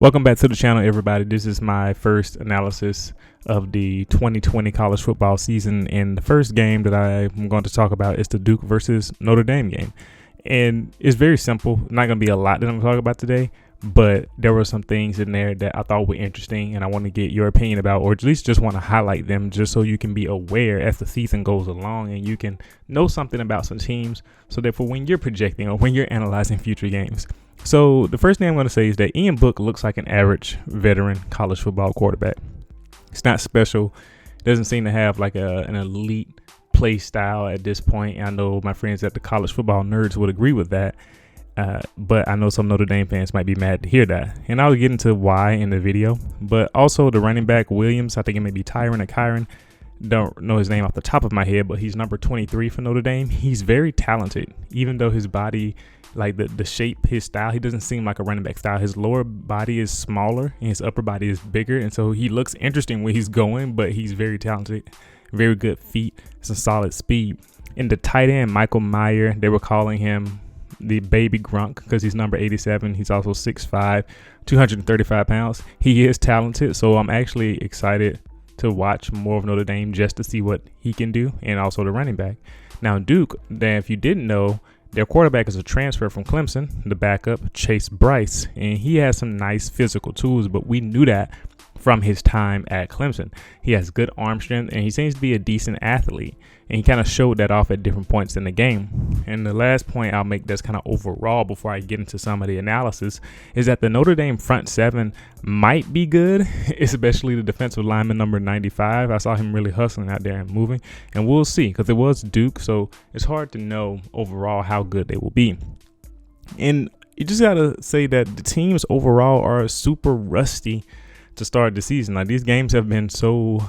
Welcome back to the channel, everybody. This is my first analysis of the 2020 college football season, and the first game that I'm going to talk about is the Duke versus Notre Dame game. And it's very simple. Not going to be a lot that I'm going to talk about today, but there were some things in there that I thought were interesting, and I want to get your opinion about, or at least just want to highlight them just so you can be aware as the season goes along and you can know something about some teams so that for when you're projecting or when you're analyzing future games. So the first thing I'm going to say is that Ian Book looks like an average veteran college football quarterback. It's not special. Doesn't seem to have like an elite play style at this point. I know my friends at the College Football Nerds would agree with that. But I know some Notre Dame fans might be mad to hear that. And I'll get into why in the video. But also the running back, Williams, I think it may be Tyron or Kyron. Don't know his name off the top of my head, but he's number 23 for Notre Dame. He's very talented, even though his body, like the shape, his style, he doesn't seem like a running back style. His lower body is smaller and his upper body is bigger. And so he looks interesting where he's going, but he's very talented, very good feet, some solid speed. In the tight end, Michael Mayer, they were calling him the baby Grunk because he's number 87. He's also 6'5", 235 pounds. He is talented, so I'm actually excited to watch more of Notre Dame just to see what he can do, and also the running back. Now Duke, then if you didn't know, their quarterback is a transfer from Clemson, the backup, Chase Bryce, and he has some nice physical tools, but we knew that from his time at Clemson. He has good arm strength, and he seems to be a decent athlete, and he kind of showed that off at different points in the game. And the last point I'll make that's kind of overall before I get into some of the analysis is that the Notre Dame front seven might be good, especially the defensive lineman number 95. I saw him really hustling out there and moving, and we'll see because it was Duke, so it's hard to know overall how good they will be. And you just got to say that the teams overall are super rusty to start the season. Like, these games have been so,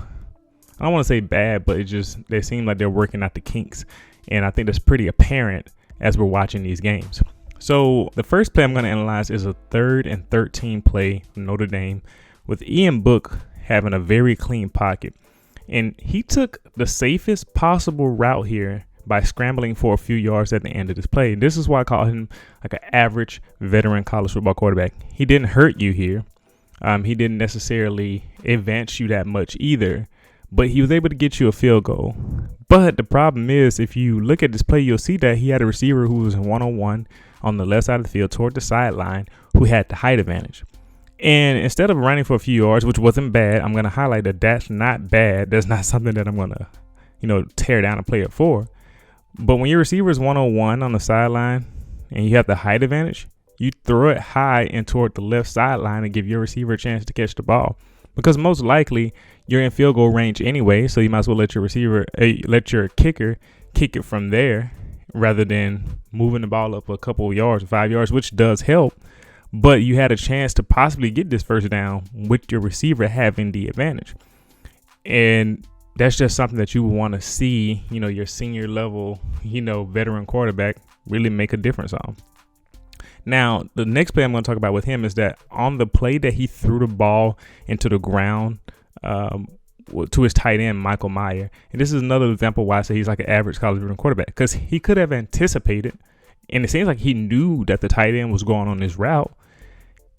I don't want to say bad, but they seem like they're working out the kinks, and I think that's pretty apparent as we're watching these games. So the first play I'm going to analyze is a 3rd and 13 play from Notre Dame with Ian Book having a very clean pocket, and he took the safest possible route here by scrambling for a few yards at the end of this play. This is why I call him like an average veteran college football quarterback. He didn't hurt you here. He didn't necessarily advance you that much either, but he was able to get you a field goal. But the problem is, if you look at this play, you'll see that he had a receiver who was one-on-one on the left side of the field toward the sideline who had the height advantage. And instead of running for a few yards, which wasn't bad, I'm going to highlight that that's not bad. That's not something that I'm going to, tear down a player for. But when your receiver is one-on-one on the sideline and you have the height advantage, you throw it high and toward the left sideline and give your receiver a chance to catch the ball, because most likely you're in field goal range anyway. So you might as well let your kicker kick it from there rather than moving the ball up a couple of yards, 5 yards, which does help. But you had a chance to possibly get this first down with your receiver having the advantage. And that's just something that you would want to see, your senior level, veteran quarterback really make a difference on. Now, the next play I'm going to talk about with him is that on the play that he threw the ball into the ground to his tight end, Michael Mayer. And this is another example why I say he's like an average college quarterback, because he could have anticipated, and it seems like he knew that the tight end was going on this route.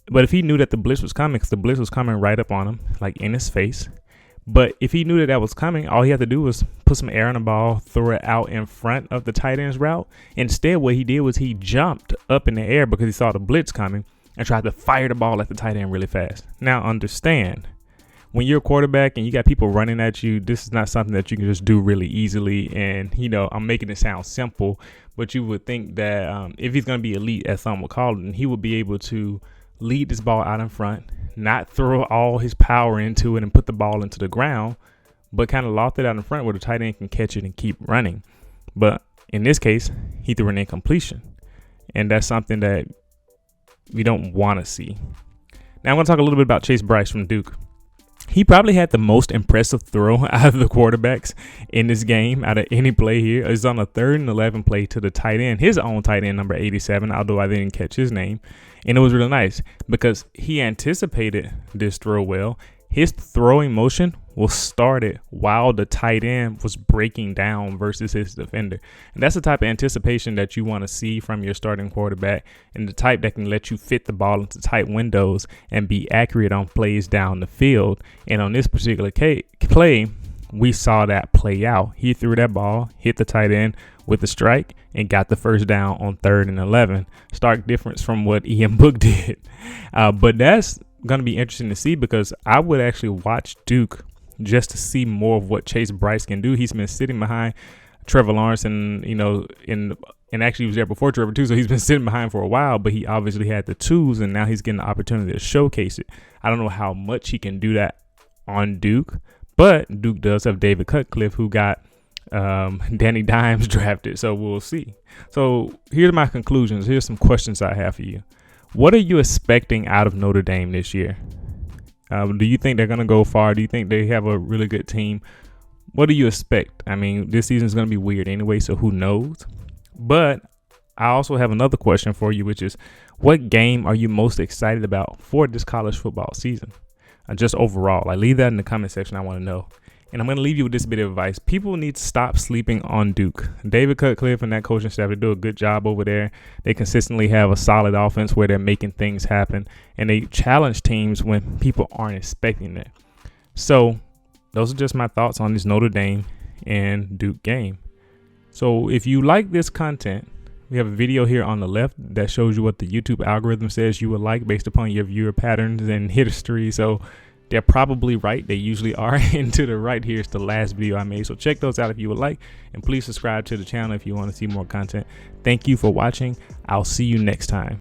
But if he knew that the blitz was coming, because the blitz was coming right up on him, like in his face. But if he knew that was coming, all he had to do was put some air on the ball, throw it out in front of the tight end's route. Instead, what he did was he jumped up in the air because he saw the blitz coming and tried to fire the ball at the tight end really fast. Now, understand, when you're a quarterback and you got people running at you, this is not something that you can just do really easily. And, I'm making it sound simple, but you would think that if he's going to be elite, as some would call it, then he would be able to lead this ball out in front, not throw all his power into it and put the ball into the ground, but kind of loft it out in front where the tight end can catch it and keep running. But in this case, he threw an incompletion, and that's something that we don't want to see. Now I'm going to talk a little bit about Chase Bryce from Duke. He probably had the most impressive throw out of the quarterbacks in this game, out of any play here. It's on a 3rd and 11 play to the tight end, his own tight end, number 87, although I didn't catch his name. And it was really nice because he anticipated this throw well. His throwing motion was started while the tight end was breaking down versus his defender. And that's the type of anticipation that you want to see from your starting quarterback, and the type that can let you fit the ball into tight windows and be accurate on plays down the field. And on this particular play, we saw that play out. He threw that ball, hit the tight end with a strike, and got the first down on 3rd and 11. Stark difference from what Ian Book did. But that's going to be interesting to see, because I would actually watch Duke just to see more of what Chase Bryce can do. He's been sitting behind Trevor Lawrence, and and actually he was there before Trevor too, so he's been sitting behind for a while, but he obviously had the tools, and now he's getting the opportunity to showcase it. I don't know how much he can do that on Duke, but Duke does have David Cutcliffe, who got Danny Dimes drafted, so we'll see. So here's my conclusions. Here's some questions I have for you. What are you expecting out of Notre Dame this year? Do you think they're going to go far? Do you think they have a really good team? What do you expect? I mean, this season is going to be weird anyway, so who knows? But I also have another question for you, which is, what game are you most excited about for this college football season? Just overall, like, leave that in the comment section. I want to know. And I'm going to leave you with this bit of advice. People need to stop sleeping on Duke. David Cutcliffe and that coaching staff, they do a good job over there. They consistently have a solid offense where they're making things happen, and they challenge teams when people aren't expecting it. So those are just my thoughts on this Notre Dame and Duke game. So if you like this content, we have a video here on the left that shows you what the YouTube algorithm says you would like based upon your viewer patterns and history. So they're probably right. They usually are. And to the right here is the last video I made. So check those out if you would like. And please subscribe to the channel if you want to see more content. Thank you for watching. I'll see you next time.